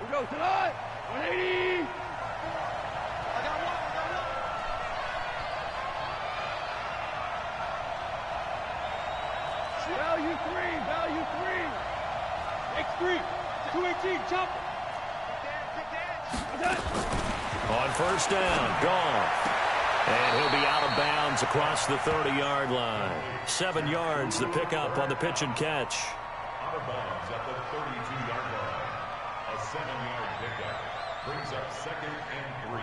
We go tonight. 180. Value three, value three. X3, 218, jump. On first down, gone. And he'll be out of bounds across the 30-yard line. 7 yards, the pickup on the pitch and catch. Out of bounds at the 32-yard line. A 7-yard pickup brings up 2nd and 3.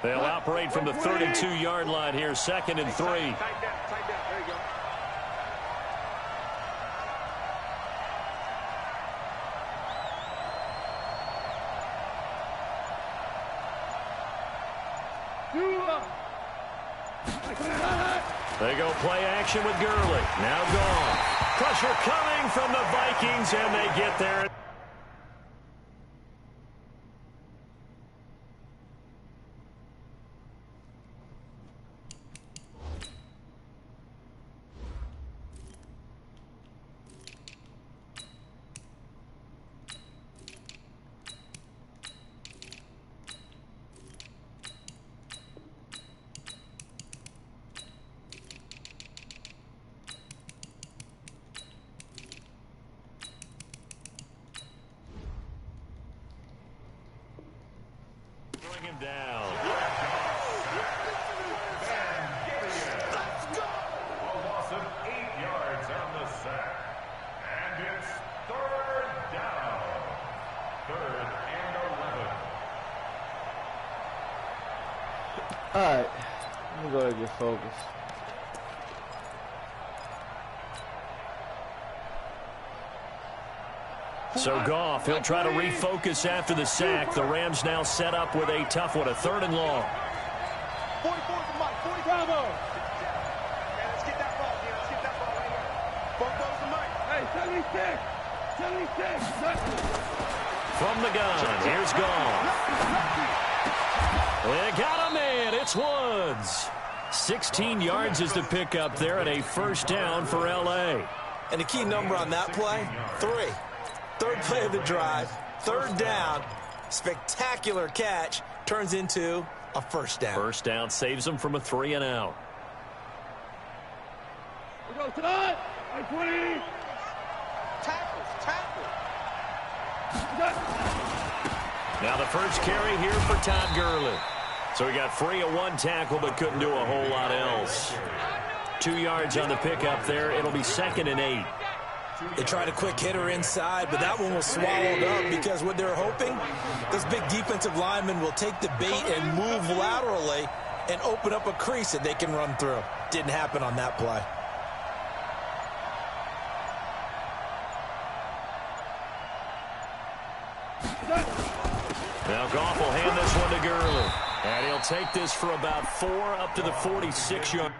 They'll operate from the 32-yard line here, 2nd and 3. Tight down, there you go. They go play action with Gurley. Now gone. Pressure coming from the Vikings, and they get there. Him down. Let's go! A loss of 8 yards on the sack. And it's 3rd down. 3rd and 11. All right, let me go ahead and get focused. So Goff, he'll try to refocus after the sack. The Rams now set up with a tough one, a 3rd and long. 44 for Mike, 40 Bravo. Yeah, let's get that ball, yeah, let's get that ball right here. 4 goes to Mike. Hey, 76, 76. From the gun, here's Goff. They got a man, it's Woods. 16 yards is the pickup there, and a 1st down for L.A. And the key number on that play, 3. 3rd play of the drive, 3rd down, spectacular catch, turns into a 1st down. 1st down saves them from a 3 and out. We go tonight, 20. Tackles. Now the first carry here for Todd Gurley. So he got free of 1 tackle but couldn't do a whole lot else. 2 yards on the pickup there. It'll be 2nd and 8. They tried a quick hitter inside, but that one was swallowed up because what they're hoping, this big defensive lineman will take the bait and move laterally and open up a crease that they can run through. Didn't happen on that play. Now Goff will hand this one to Gurley. And he'll take this for about 4 up to the 46-yard.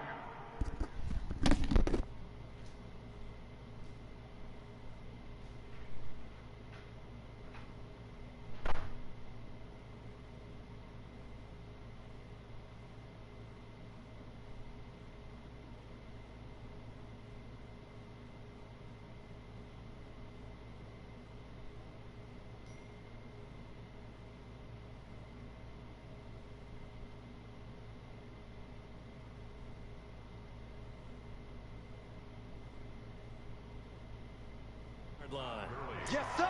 Line. Yes, sir.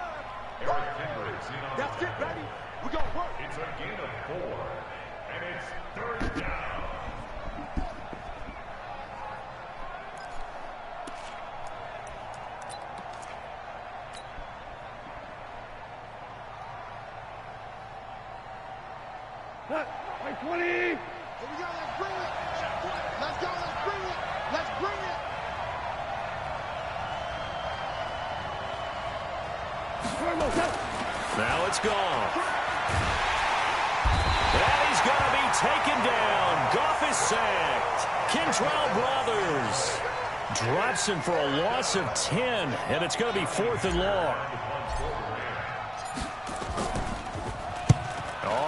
Hendricks in on That's it, baby. We're going to work. It's a gain of 4. And it's 3rd down. Like 20. Here we go. Let's bring it. Let's go. Let's bring it. Let's bring it. Now it's gone. And he's going to be taken down. Goff is sacked. Kentrell Brothers drops him for a loss of 10, and it's going to be 4th and long.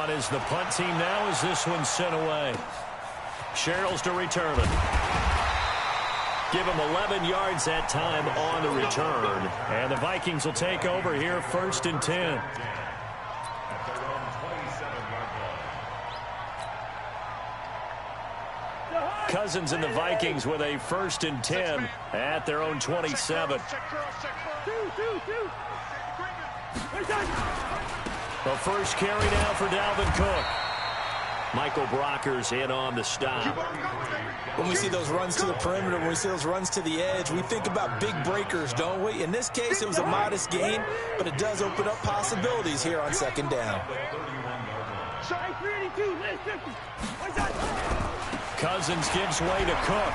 on is the punt team now as this one's sent away. Sherrills to return it. Give him 11 yards that time on the return. And the Vikings will take over here, 1st and 10. Cousins and the Vikings with a 1st and 10 at their own 27. The first carry now for Dalvin Cook. Michael Brocker's in on the stop. When we see those runs to the perimeter, when we see those runs to the edge, we think about big breakers, don't we? In this case, it was a modest gain, but it does open up possibilities here on 2nd down. Cousins gives way to Cook.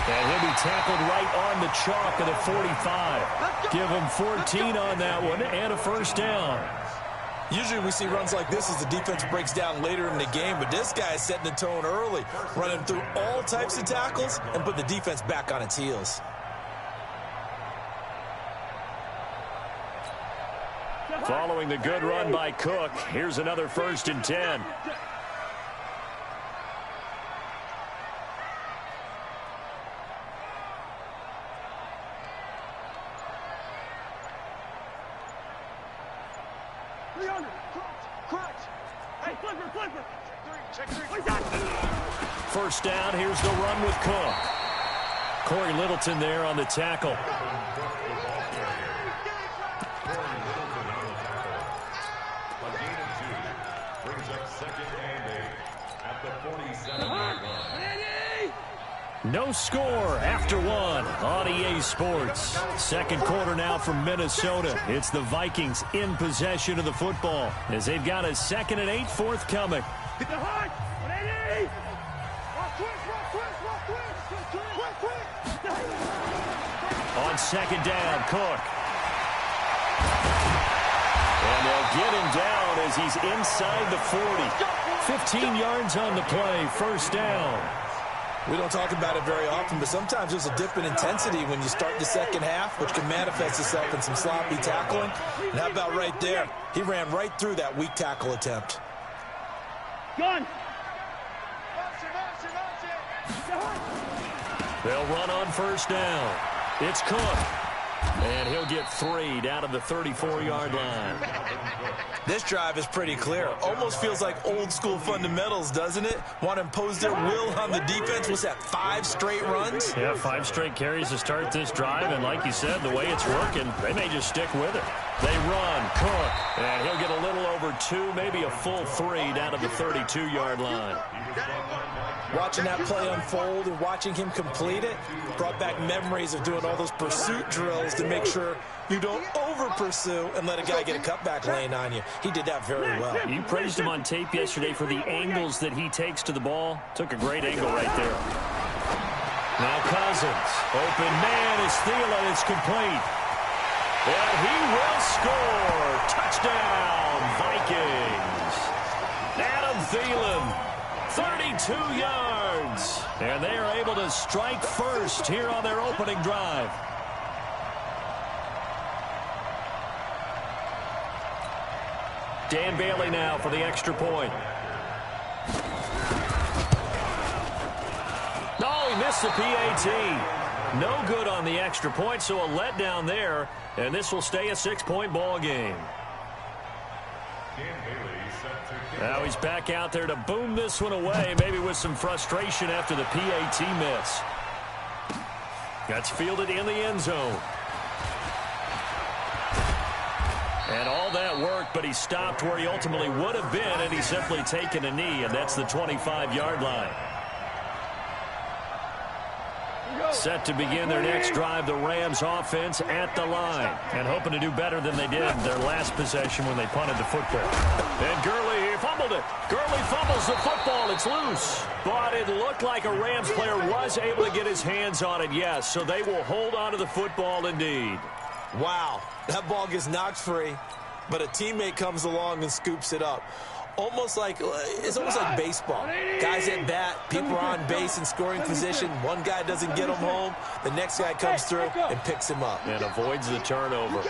And he'll be tackled right on the chalk of the 45. Give him 14 on that one and a 1st down. Usually we see runs like this as the defense breaks down later in the game, but this guy is setting the tone early, running through all types of tackles and put the defense back on its heels. Following the good run by Cook, here's another 1st and 10. First down, here's the run with Cook. Corey Littleton there on the tackle. No score after 1 on EA Sports. 2nd quarter now from Minnesota. It's the Vikings in possession of the football as they've got a 2nd and 8 forthcoming. On 2nd down, Cook. And they'll get him down as he's inside the 40. 15 yards on the play, 1st down. We don't talk about it very often, but sometimes there's a dip in intensity when you start the 2nd half, which can manifest itself in some sloppy tackling. And how about right there? He ran right through that weak tackle attempt. Gun. They'll run on 1st down. It's Cook. And he'll get 3 down to the 34-yard line. This drive is pretty clear. Almost feels like old school fundamentals, doesn't it? Want to impose their will on the defense. What's that, 5 straight runs? Yeah, 5 straight carries to start this drive. And like you said, the way it's working, they may just stick with it. They run, Cook. And he'll get a little over 2, maybe a full 3 down to the 32-yard line. Watching that play unfold and watching him complete it brought back memories of doing all those pursuit drills to make sure you don't over-pursue and let a guy get a cutback lane on you. He did that very well. You praised him on tape yesterday for the angles that he takes to the ball. Took a great angle right there. Now Cousins. Open man is Thielen. It's complete. And he will score. Touchdown, Vikings. Adam Thielen. 32 yards. And they are able to strike first here on their opening drive. Dan Bailey now for the extra point. Oh, he missed the PAT. No good on the extra point, so a letdown there. And this will stay a 6-point ball game. Now he's back out there to boom this one away, maybe with some frustration after the PAT miss. That's fielded in the end zone. And all that worked, but he stopped where he ultimately would have been, and he's simply taken a knee, and that's the 25-yard line. Set to begin their next drive, the Rams offense at the line. And hoping to do better than they did their last possession when they punted the football. And Gurley fumbled it. Gurley fumbles the football. It's loose. But it looked like a Rams player was able to get his hands on it, yes. So they will hold on to the football indeed. Wow, that ball gets knocked free, but a teammate comes along and scoops it up. It's almost like baseball. Guys at bat, people are on base in scoring position. One guy doesn't get him home. The next guy comes through and picks him up. And avoids the turnover.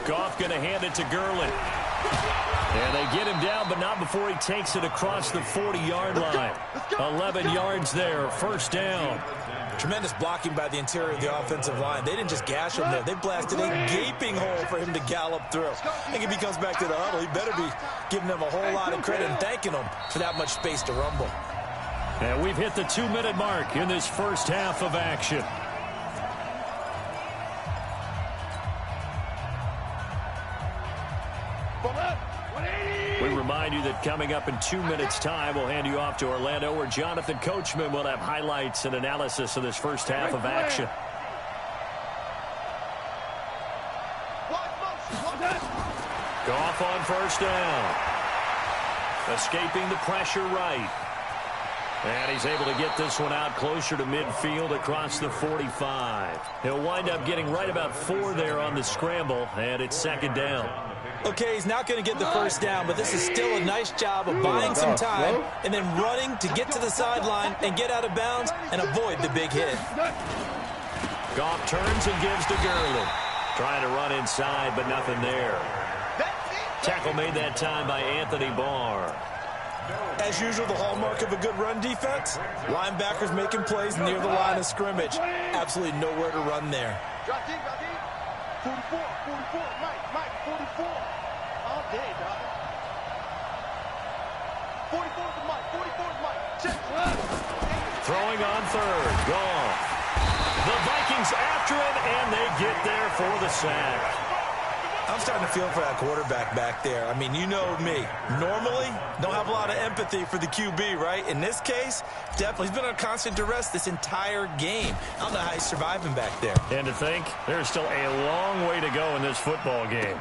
Goff going to hand it to Gurley. And they get him down, but not before he takes it across the 40-yard line. 11 yards there, first down. Tremendous blocking by the interior of the offensive line. They didn't just gash him there. They blasted a gaping hole for him to gallop through. I think if he comes back to the huddle, he better be giving them a whole lot of credit and thanking them for that much space to rumble. And we've hit the 2-minute mark in this first half of action. We remind you that coming up in 2 minutes' time, we'll hand you off to Orlando, where Jonathan Coachman will have highlights and analysis of this first half of action. Goff on first down. Escaping the pressure right. And he's able to get this one out closer to midfield across the 45. He'll wind up getting right about 4 there on the scramble, and it's second down. Okay, he's not going to get the first down, but this is still a nice job of buying some time and then running to get to the sideline and get out of bounds and avoid the big hit. Goff turns and gives to Gurley. Trying to run inside, but nothing there. Tackle made that time by Anthony Barr. As usual, the hallmark of a good run defense, linebackers making plays near the line of scrimmage. Absolutely nowhere to run there. 44, Mike, 44. All day, dog. 44 to Mike, 44 to Mike. Check. Throwing on third, Goff. The Vikings after him, and they get there for the sack. I'm starting to feel for that quarterback back there. I mean, you know me. Normally, don't have a lot of empathy for the QB, right? In this case, definitely. He's been on constant duress this entire game. I don't know how he's surviving back there. And to think, there's still a long way to go in this football game.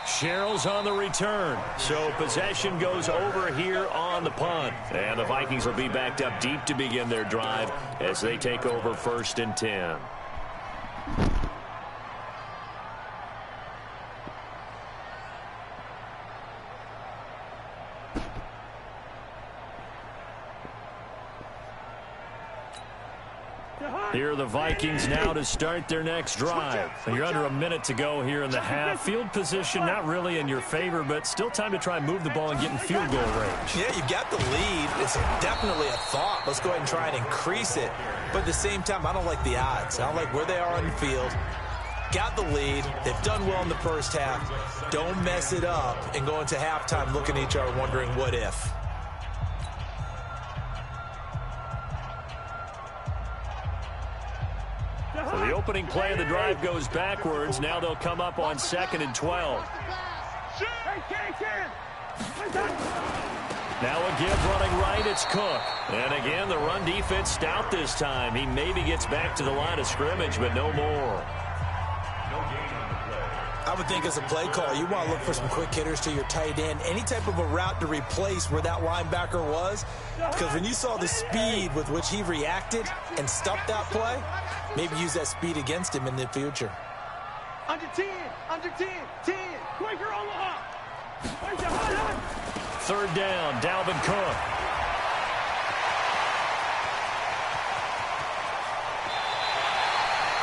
Sherrill's on the return. So possession goes over here on the punt. And the Vikings will be backed up deep to begin their drive as they take over 1st and 10. Here are the Vikings now to start their next drive. You're under a minute to go here in the half. Field position not really in your favor, but still time to try and move the ball and get in field goal range. Yeah, you've got the lead. It's definitely a thought. Let's go ahead and try and increase it. But at the same time, I don't like the odds. I don't like where they are on the field. Got the lead. They've done well in the first half. Don't mess it up and go into halftime looking at each other wondering what if. So the opening play of the drive goes backwards. Now they'll come up on 2nd and 12. Now a give running right, it's Cook. And again, the run defense stout this time. He maybe gets back to the line of scrimmage, but no more. I would think as a play call, you want to look for some quick hitters to your tight end. Any type of a route to replace where that linebacker was. Because when you saw the speed with which he reacted and stuffed that play, maybe use that speed against him in the future. Under 10, 10. Quicker, Omaha. 3rd down, Dalvin Cook.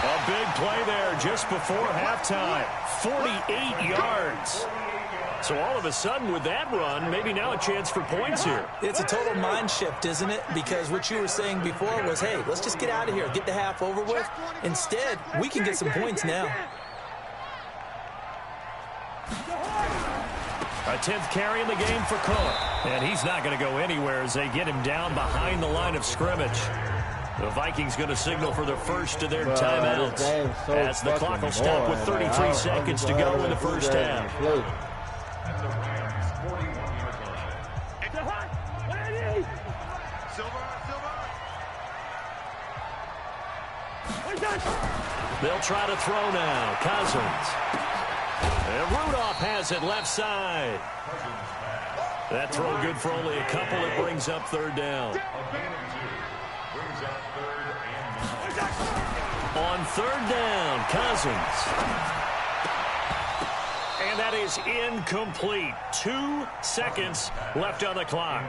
A big play there just before halftime. 48 yards. So all of a sudden with that run, maybe now a chance for points here. It's a total mind shift, isn't it? Because what you were saying before was, hey, let's just get out of here, get the half over with. Instead, we can get some points now. A 10th carry in the game for Cook. And he's not going to go anywhere as they get him down behind the line of scrimmage. The Vikings going to signal for the first of their timeouts as the clock will stop with 33 seconds to go in the first half. They'll try to throw now. Cousins. And Rudolph has it left side. That throw good for only a couple. It brings up 3rd down. On 3rd down, Cousins. And that is incomplete. 2 seconds left on the clock.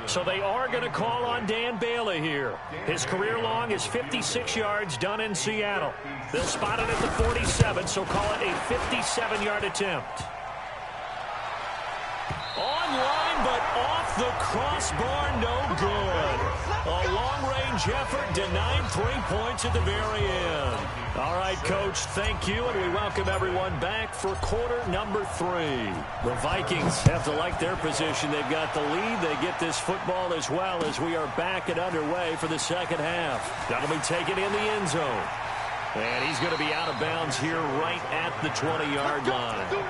So they are going to call on Dan Bailey here. His career long is 56 yards done in Seattle. They'll spot it at the 47, so call it a 57-yard attempt. Online, but off the crossbar, no good. A long-range effort denied 3 points at the very end. All right, Coach, thank you, and we welcome everyone back for quarter number 3. The Vikings have to like their position. They've got the lead. They get this football as well as we are back and underway for the second half. That'll be taken in the end zone. And he's going to be out of bounds here right at the 20-yard line.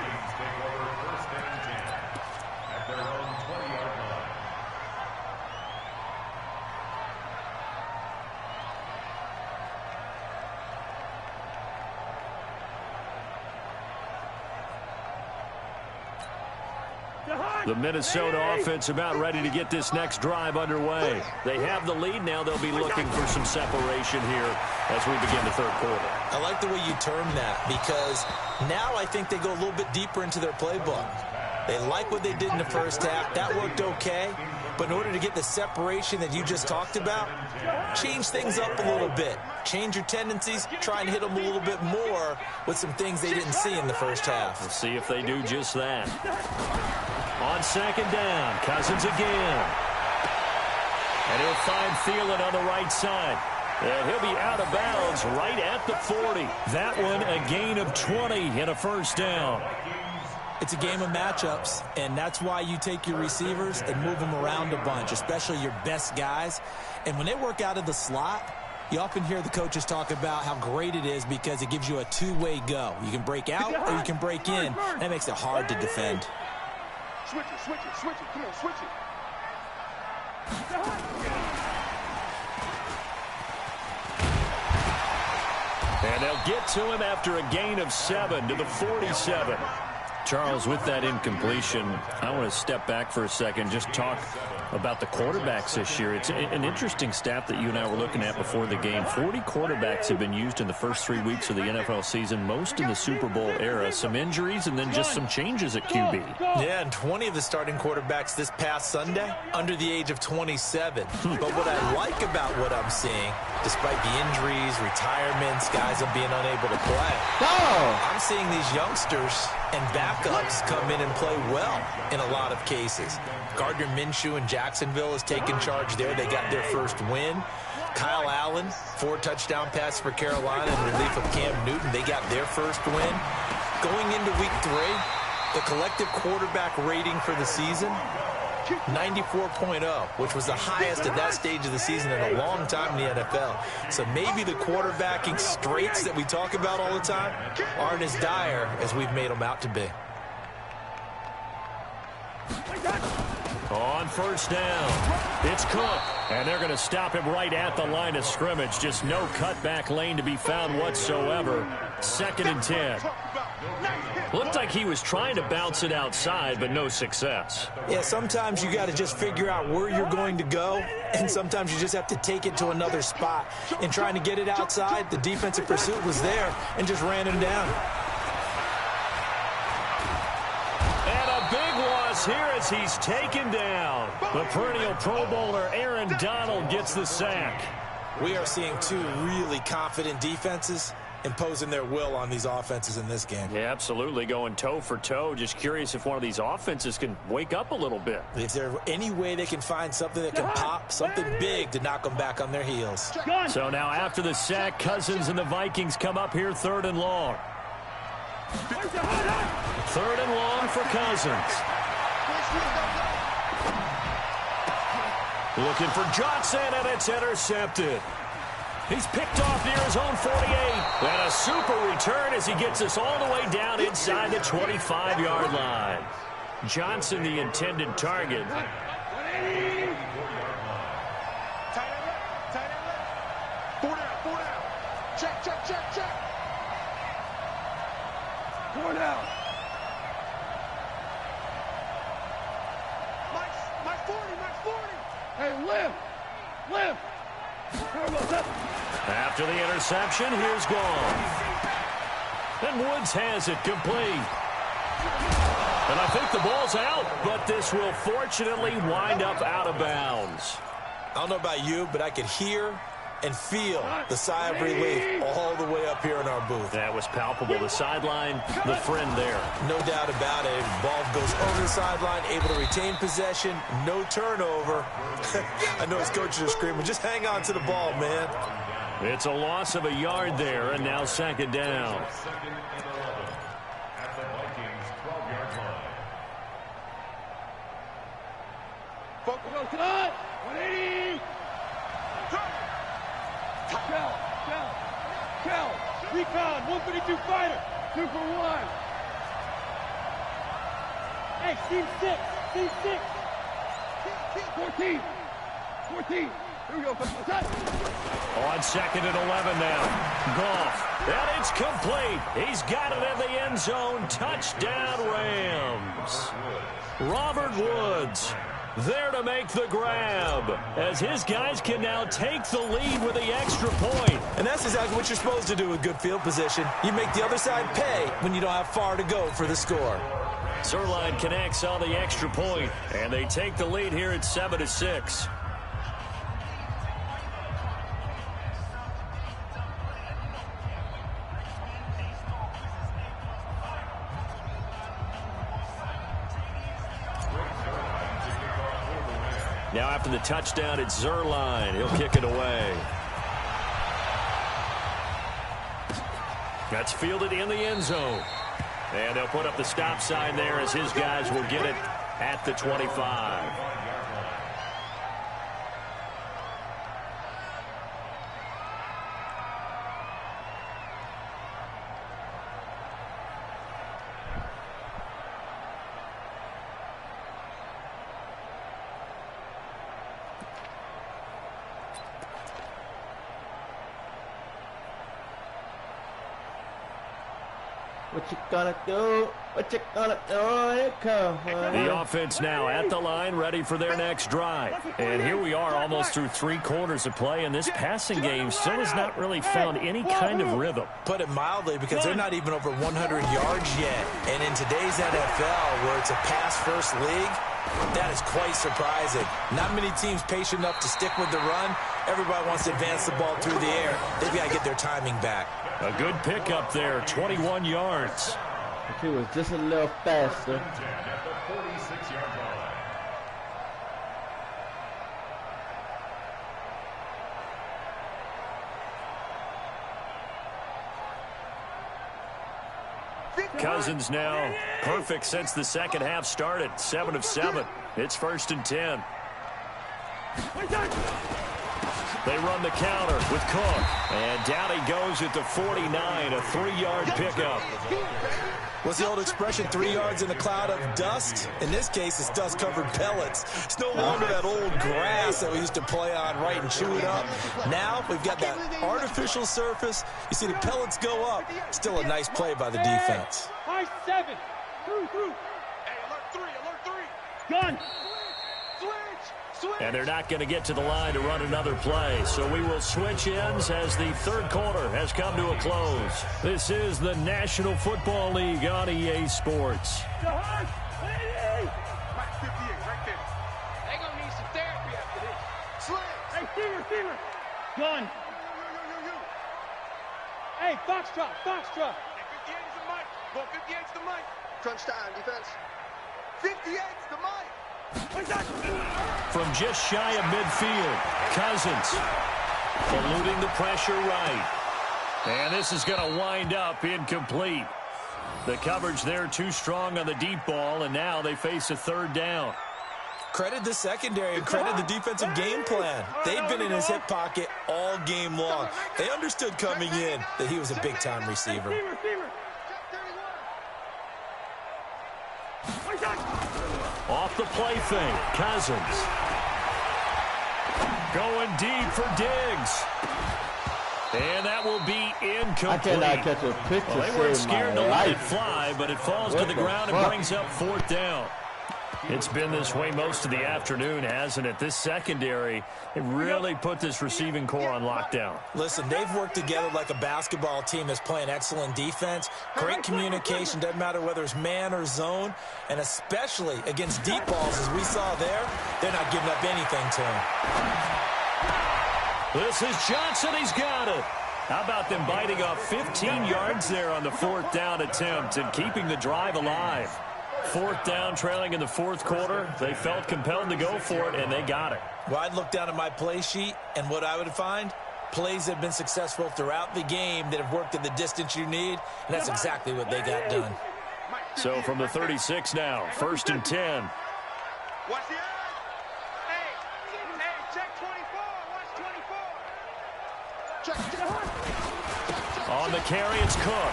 The Minnesota offense about ready to get this next drive underway. They have the lead. Now they'll be looking for some separation here as we begin the third quarter. I like the way you term that, because now I think they go a little bit deeper into their playbook. They like what they did in the first half. That worked okay. But in order to get the separation that you just talked about, change things up a little bit. Change your tendencies. Try and hit them a little bit more with some things they didn't see in the first half. We'll see if they do just that. On second down, Cousins again. And he'll find Thielen on the right side. And he'll be out of bounds right at the 40. That one a gain of 20 and a first down. It's a game of matchups, and that's why you take your receivers and move them around a bunch, especially your best guys. And when they work out of the slot, you often hear the coaches talk about how great it is because it gives you a two-way go. You can break out or you can break in. That makes it hard to defend. Switch it, switch it, switch it. Come on, switch it. And they'll get to him after a gain of 7 to the 47. Charles, with that incompletion, I want to step back for a second, just talk about the quarterbacks this year. It's an interesting stat that you and I were looking at before the game. 40 quarterbacks have been used in the first 3 weeks of the NFL season, most in the Super Bowl era. Some injuries and then just some changes at QB. Yeah, and 20 of the starting quarterbacks this past Sunday under the age of 27. But what I like about what I'm seeing, despite the injuries, retirements, guys being unable to play, I'm seeing these youngsters and backups come in and play well in a lot of cases. Gardner Minshew in Jacksonville has taken charge there. They got their first win. Kyle Allen, 4 touchdown passes for Carolina in relief of Cam Newton. They got their first win. Going into week 3, the collective quarterback rating for the season, 94.0, which was the highest at that stage of the season in a long time in the NFL. So maybe the quarterbacking straits that we talk about all the time aren't as dire as we've made them out to be. On first down, it's Cook, and they're going to stop him right at the line of scrimmage. Just no cutback lane to be found whatsoever. 2nd and 10. Looked like he was trying to bounce it outside, but no success. Yeah, sometimes you got to just figure out where you're going to go, and sometimes you just have to take it to another spot. In trying to get it outside, the defensive pursuit was there and just ran him down. Here as he's taken down. The perennial Pro Bowler Aaron Donald gets the sack. We are seeing 2 really confident defenses imposing their will on these offenses in this game. Yeah, absolutely, going toe for toe. Just curious if one of these offenses can wake up a little bit. Is there any way they can find something that can pop, something big to knock them back on their heels? So now after the sack, Cousins and the Vikings come up here 3rd and long. 3rd and long for Cousins. Looking for Johnson, and it's intercepted. He's picked off near his own 48. And a super return as he gets us all the way down inside the 25-yard line. Johnson, the intended target. Tight end left. 4 down. Check. 4 down. Mike 40. Hey, lift. After the interception, here's Gone. And Woods has it complete. And I think the ball's out, but this will fortunately wind up out of bounds. I don't know about you, but I could hear and feel the sigh of relief all the way up here in our booth. That was palpable. The sideline, the friend there. No doubt about it. Ball goes over the sideline, able to retain possession, no turnover. I know his coaches are screaming, just hang on to the ball, man. It's a loss of a yard there, and now second down. Second and 11 at the Vikings 12-yard line. Focus on 180. Kel, recon, 132 fighter, 2 for 1. Hey, team 6, 14. Here we go, touch. On second and 11 now. Goff, and it's complete. He's got it in the end zone. Touchdown, Rams. Robert Woods there to make the grab, as his guys can now take the lead with the extra point. And that's exactly what you're supposed to do with good field position. You make the other side pay when you don't have far to go for the score. Zerline connects on the extra point, and they take the lead here at 7-6. Now after the touchdown, it's Zerline. He'll kick it away. That's fielded in the end zone. And they'll put up the stop sign there as his guys will get it at the 25. What you gonna do? What you gonna do? Here come. The offense now at the line, ready for their next drive. And here we are almost through 3 quarters of play, and this passing game still has not really found any kind of rhythm. Put it mildly, because they're not even over 100 yards yet. And in today's NFL, where it's a pass-first league, that is quite surprising. Not many teams patient enough to stick with the run. Everybody wants to advance the ball through the air. They've got to get their timing back. A good pickup there, 21 yards. If he was just a little faster. At the 46-yard line. Cousins now perfect since the second half started. 7 of 7. It's 1st and 10. They run the counter with Cook. And down he goes at the 49, a 3-yard pickup. What's the old expression, 3 yards in a cloud of dust? In this case, it's dust-covered pellets. It's no longer that old grass that we used to play on, right, and chew it up. Now we've got that artificial surface. You see the pellets go up. Still a nice play by the defense. High 7. Through. Hey, alert 3. Gun. Switch. And they're not going to get to the line to run another play. So we will switch ends as the third quarter has come to a close. This is the National Football League on EA Sports. Mike 58 right there. They gonna need some therapy after this. Slim. Hey, Steamer. Gun. Hey, Foxtrot. Hey, 58 is the mic. Go 58 is the mic. Crunch time, defense. 58 is the mic. From just shy of midfield, Cousins eluding the pressure right. And this is going to wind up incomplete. The coverage there too strong on the deep ball, and now they face a 3rd down. Credit the secondary and credit the defensive game plan. They've been in his hip pocket all game long. They understood coming in that he was a big-time receiver. Off the play fake, Cousins. Going deep for Diggs. And that will be incomplete. I cannot catch a picture. Well, they weren't scared to let it fly, but it falls to the ground and brings up 4th down. It's been this way most of the afternoon, hasn't it? This secondary, it really put this receiving core on lockdown. Listen, they've worked together like a basketball team that's playing excellent defense. Great communication, doesn't matter whether it's man or zone, and especially against deep balls, as we saw there, they're not giving up anything to him. This is Johnson. He's got it. How about them biting off 15 yards there on the fourth down attempt and keeping the drive alive? Fourth down, trailing in the fourth quarter. They felt compelled to go for it, and they got it. Well, I'd look down at my play sheet, and what I would find, plays that have been successful throughout the game that have worked at the distance you need, and that's exactly what they got done. So from the 36 now, 1st and 10. Watch the eye. Hey, check 24. Watch 24. Check. On the carry, it's Cook.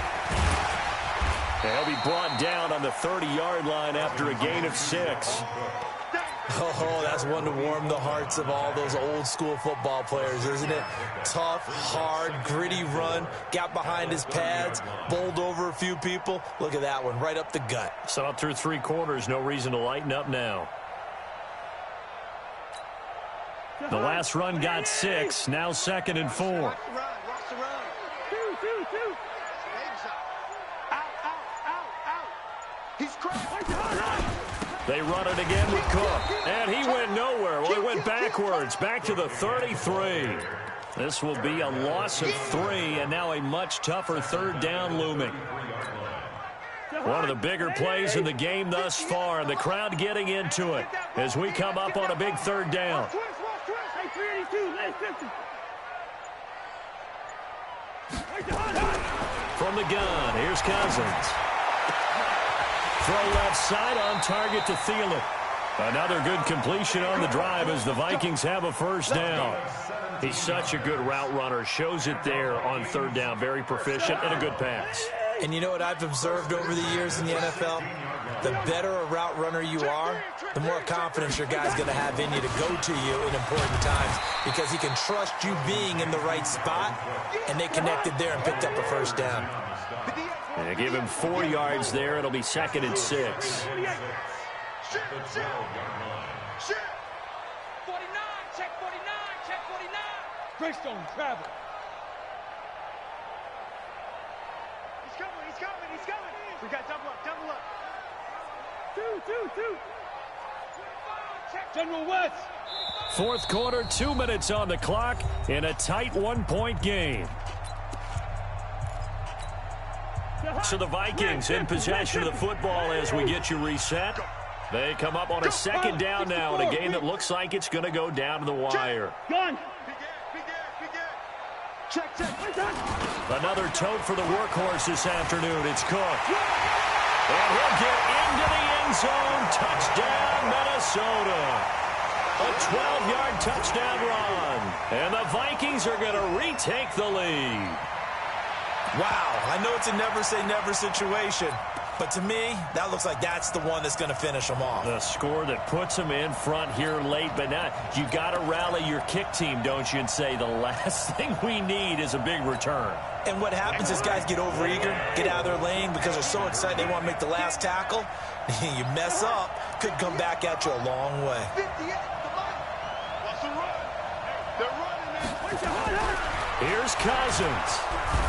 He'll be brought down on the 30-yard line after a gain of 6. Oh, that's one to warm the hearts of all those old-school football players, isn't it? Tough, hard, gritty run, got behind his pads, bowled over a few people. Look at that one, right up the gut. So up through 3 quarters, no reason to lighten up now. The last run got 6, now 2nd and 4. Watch the run. Two. Out. He's cracked. They run it again with Cook, and he went nowhere. Well, he went backwards, back to the 33. This will be a loss of 3, and now a much tougher 3rd down looming. One of the bigger plays in the game thus far, and the crowd getting into it as we come up on a big 3rd down. From the gun, here's Cousins. Throw left side, on target to Thielen. Another good completion on the drive as the Vikings have a 1st down. He's such a good route runner. Shows it there on 3rd down. Very proficient and a good pass. And you know what I've observed over the years in the NFL? The better a route runner you are, the more confidence your guy's going to have in you to go to you in important times because he can trust you being in the right spot, and they connected there and picked up a 1st down. And give him 4 yards there. It'll be 2nd and 6. Shit. 49, check 49. Greystone, travel. He's coming. We got double up. Two. General West. 4th quarter, 2 minutes on the clock in a tight 1-point game. So the Vikings in possession of the football as we get you reset. They come up on a 2nd down now in a game that looks like it's going to go down to the wire. Gun. Check. Another tote for the workhorse this afternoon. It's Cook. And he'll get into the end zone. Touchdown, Minnesota. A 12-yard touchdown run. And the Vikings are going to retake the lead. Wow, I know it's a never-say-never situation, but to me, that looks like that's the one that's going to finish them off. The score that puts them in front here late, but now you got to rally your kick team, don't you, and say the last thing we need is a big return. And what happens is guys get overeager, get out of their lane because they're so excited they want to make the last tackle. You mess up, could come back at you a long way. Here's Cousins.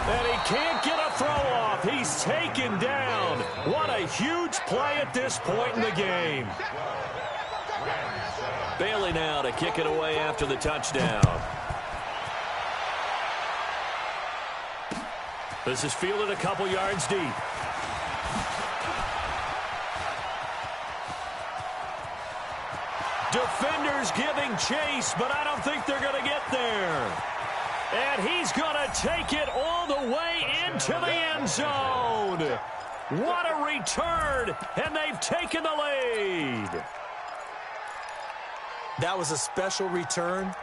And he can't get a throw off. He's taken down. What a huge play at this point in the game. Bailey now to kick it away after the touchdown. This is fielded a couple yards deep. Defenders giving chase, but I don't think they're going to get there. And he's going to take it all the way into the end zone. What a return, and they've taken the lead. That was a special return,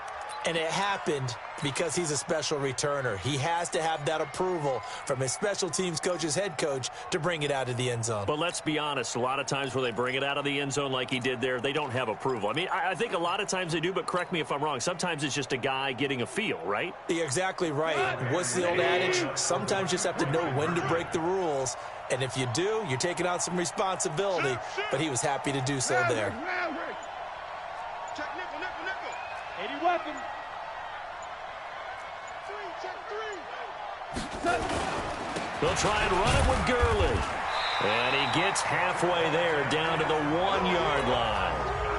And it happened because he's a special returner. He has to have that approval from his special teams coach's head coach to bring it out of the end zone. But let's be honest, a lot of times when they bring it out of the end zone like he did there, they don't have approval. I mean, I think a lot of times they do, but correct me if I'm wrong. Sometimes it's just a guy getting a feel, right? You're exactly right. What's the old adage? Sometimes you just have to know when to break the rules. And if you do, you're taking on some responsibility. But he was happy to do so there. Check nickel, nickel, nickel. 80 weapon. Check three. They'll try and run it with Gurley. And he gets halfway there down to the 1-yard line.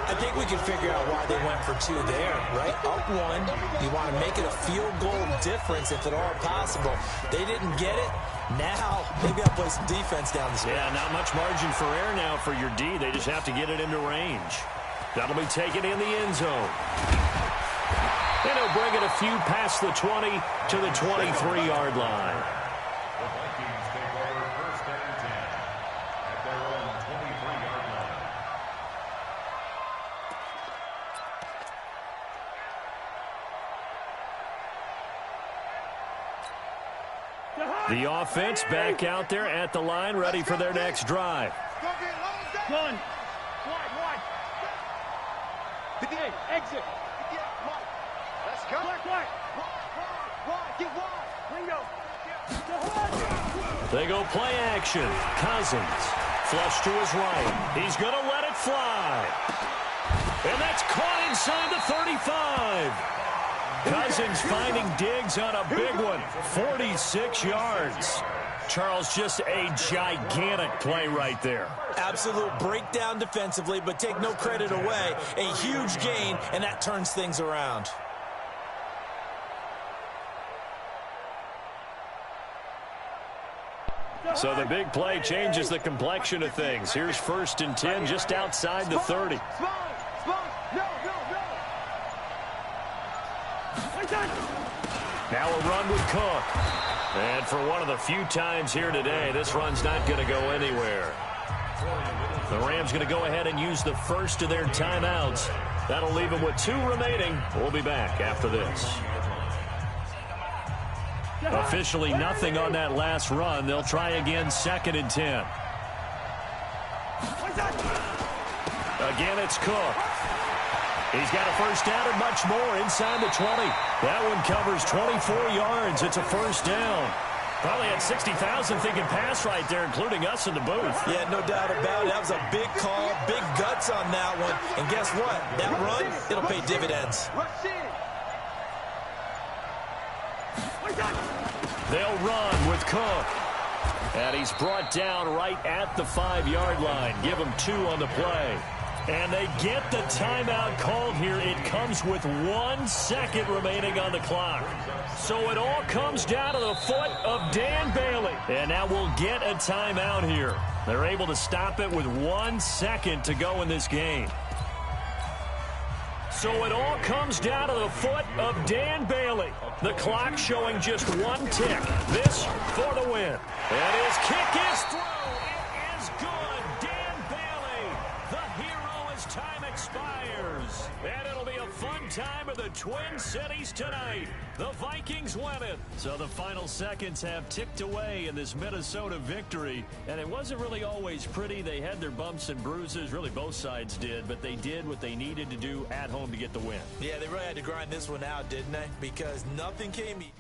I think we can figure out why they went for 2 there, right? Up 1, you want to make it a field goal difference if at all possible. They didn't get it. Now, they've got to play some defense down the stretch. Yeah, not much margin for error now for your D. They just have to get it into range. That'll be taken in the end zone. And he'll bring it a few past the 20 to the 23-yard line. The Vikings take over first and 10 at their own 23-yard line. The offense back out there at the line, ready for their next drive. Gun. Wide. 58. Exit. Let's go. Wide. Get wide. Ringo. They go play action. Cousins. Flush to his right. He's going to let it fly. And that's caught inside the 35. Cousins finding Diggs on a big one. 46 yards. Charles, just a gigantic play right there. Absolute breakdown defensively, but take no credit away. A huge gain, and that turns things around. So the big play changes the complexion of things. Here's 1st and 10 just outside the 30. Now a run with Cook. And for one of the few times here today, this run's not going to go anywhere. The Rams going to go ahead and use the first of their timeouts. That'll leave them with 2 remaining. We'll be back after this. Officially nothing on that last run. They'll try again 2nd and 10. Again, it's Cook. He's got a first down and much more inside the 20. That one covers 24 yards. It's a first down. Probably had 60,000 thinking pass right there, including us in the booth. Yeah, no doubt about it. That was a big call, big guts on that one. And guess what? That run, it'll pay dividends. They'll run with Cook. And he's brought down right at the 5-yard line. Give him 2 on the play. And they get the timeout called here. It comes with 1 second remaining on the clock. So it all comes down to the foot of Dan Bailey. And now we'll get a timeout here. They're able to stop it with 1 second to go in this game. So it all comes down to the foot of Dan Bailey. The clock showing just 1 tick. This for the win. And his kick is through. It is good. Dan Bailey, the hero as time expires. And it'll be a fun time in the Twin Cities tonight. The Vikings win it. So the final seconds have ticked away in this Minnesota victory. And it wasn't really always pretty. They had their bumps and bruises. Really, both sides did. But they did what they needed to do at home to get the win. Yeah, they really had to grind this one out, didn't they? Because nothing came easy.